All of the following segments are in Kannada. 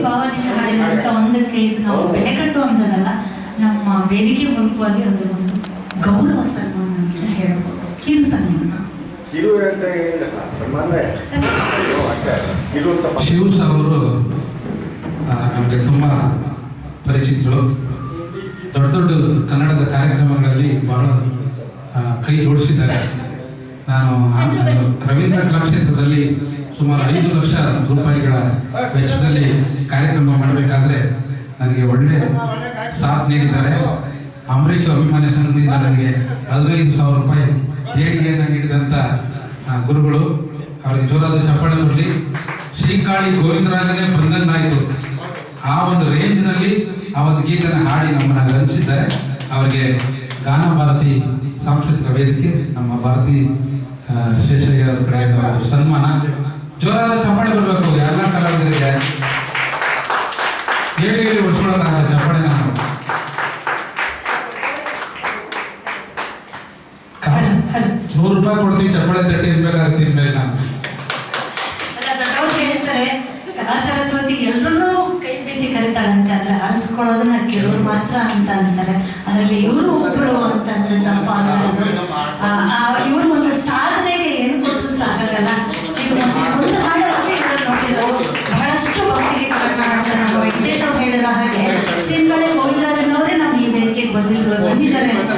ಭಾವದಿಂದ ಹಾಡಿದಂಥ ಒಂದಕ್ಕೆ ಇದು ನಾವು ಬೆಲೆ ಕಟ್ಟುವಂಥದ್ದಲ್ಲ, ನಮ್ಮ ವೇದಿಕೆ ಮೂಲಕವಾಗಿ ಒಂದು ಗೌರವ ಸನ್ಮಾನ ಅಂತ ಹೇಳ್ಬೋದು. ಕಿರು ಸನ್ಮಾನ. ಶಿವಸ್ ಅವರು ನಮಗೆ ತುಂಬ ಪರಿಚಿತರು. ದೊಡ್ಡ ದೊಡ್ಡ ಕನ್ನಡದ ಕಾರ್ಯಕ್ರಮಗಳಲ್ಲಿ ಬಹಳ ಕೈ ಜೋಡಿಸಿದ್ದಾರೆ. ನಾನು ರವೀಂದ್ರ ಕಲಾಕ್ಷೇತ್ರದಲ್ಲಿ ಸುಮಾರು 5 ಲಕ್ಷ ರೂಪಾಯಿಗಳ ವೆಚ್ಚದಲ್ಲಿ ಕಾರ್ಯಕ್ರಮ ಮಾಡಬೇಕಾದ್ರೆ ನನಗೆ ಒಳ್ಳೆ ಸಾಥ್ ನೀಡಿದ್ದಾರೆ. ಅಂಬರೀಷ್ ಅಭಿಮಾನಿ ಸಂಘದಿಂದ ನನಗೆ 15,000 ರೂಪಾಯಿ ದೇಣಿಗೆಯನ್ನು ನೀಡಿದಂಥ ಗುರುಗಳು, ಅವರಿಗೆ ಜೋರಾದ ಚಪ್ಪಾಳೆ ಬರಲಿ. ಶ್ರೀಕಾಳಿ ಗೋವಿಂದರಾಜನೇ ಬಂದಂಗಾಯಿತು, ಆ ಒಂದು ರೇಂಜ್ನಲ್ಲಿ ಆ ಒಂದು ಗೀತನ ಹಾಡಿ ನಮ್ಮನ್ನು ರಂಜಿಸಿದ್ದಾರೆ. ಅವರಿಗೆ ಗಾನ ಭಾರತಿ ಸಾಂಸ್ಕೃತಿಕ ವೇದಿಕೆ, ನಮ್ಮ ಭಾರತಿ ಶೇಷಯ್ಯ ಅವರ ಕಡೆಯಿಂದ ಸನ್ಮಾನ. ಜೋರಾದ ಚಪ್ಪಾಳೆ ಬರಬೇಕು ಎಲ್ಲ ಕಲಾವಿದರಿಗೆ. ಹೇಳಿ ಉಳಿಸ್ಕೊಳ್ಳೋಕ್ಕಾಗಲ್ಲ ಚಪ್ಪಾಳೆ. ನಾನು 100 ರೂಪಾಯಿ ಕೊಡ್ತೀವಿ, ಚಪ್ಪಾಳೆ ತಟ್ಟಿ ಇರ್ಬೇಕಾಗುತ್ತೆ ಇನ್ಮೇಲೆ. ನಾನು ದೊಡ್ಡವ್ರು ಹೇಳ್ತಾರೆ ಕಲಾ ಸರಸ್ವತಿ ಎಲ್ಲರೂ ಕೈ ಬೀಸಿ ಕರೀತಾಳಂತೆ, ಆದ್ರೆ ಆರಿಸ್ಕೊಳ್ಳೋದನ್ನ ಕೆಲವ್ರು ಮಾತ್ರ ಅಂತ ಅಂತಾರೆ. ಅದರಲ್ಲಿ ಇವರು ಒಬ್ಬರು ಅಂತಂದ್ರೆ ತಪ್ಪಾಗಲ್ಲ. ಇವರು ಒಂದು ಸಾಧನೆಗೆ ಏನು ಕೊಟ್ಟರು ಸಾಕಾಗಲ್ಲ. ಇದು ಒಂದು ಹಾಡಷ್ಟೇ ನೋಡಿರೋದು, ಬಹಳಷ್ಟು ಭಕ್ತಿಗೀತೆಗಳನ್ನ ಹಾಡ್ತಾರೆ. ನಮ್ಮ ವೆಂಕಟೇಶ್ ಅವ್ರು ಹೇಳಿರೋ ಹಾಗೆ ಸಿಂಬಳೆ ಗೋವಿಂದರಾಜನ್ ಅವರೇ ನಮ್ಮ ಈ ವೇದಿಕೆಗೆ ಬಂದಿದ್ದಾರೆ ಅಂತ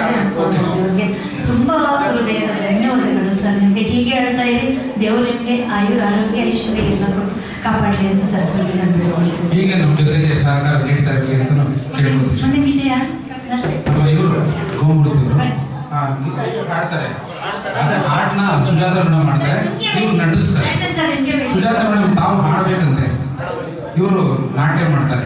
ಅವ್ರಿಗೆ ತುಂಬಾ ಹೃದಯದ ಧನ್ಯವಾದಗಳು ಸರ್. ನಿಮಗೆ ಹೀಗೆ ಹೇಳ್ತಾ ಇರಿ, ದೇವರು ನಿಮಗೆ ಆಯುರ್ ಆರೋಗ್ಯ ಐಶ್ವರ್ಯ ಎಲ್ಲ ಕೊಟ್ಟು ಕಾಪಾಡಲಿ ಅಂತ ಸರಸ್ವತಿ ಹೀಗೆ ನಮ್ಮ ಜೊತೆಗೆ ಸಹಕಾರ ನೀಡ್ತಾ ಇರಲಿ ಅಂತ ಕೇಳ್ಬೋದು. ನಿಮಗಿದೆಯಾ ಇವರು ಗೋಮೂರ್ತಿಗಳು ಹಾಡ್ತಾರೆ, ಅದೇ ಹಾಡನ್ನ ಸುಜಾತ ಮೇಡಮ್ ಮಾಡ್ತಾರೆ, ಇವ್ರು ನಟಿಸ್ತಾರೆ. ಸುಜಾತ ಮೇಡಮ್ ತಾವು ಹಾಡಬೇಕಂತೆ, ಇವರು ನಾಟ್ಯ ಮಾಡ್ತಾರೆ.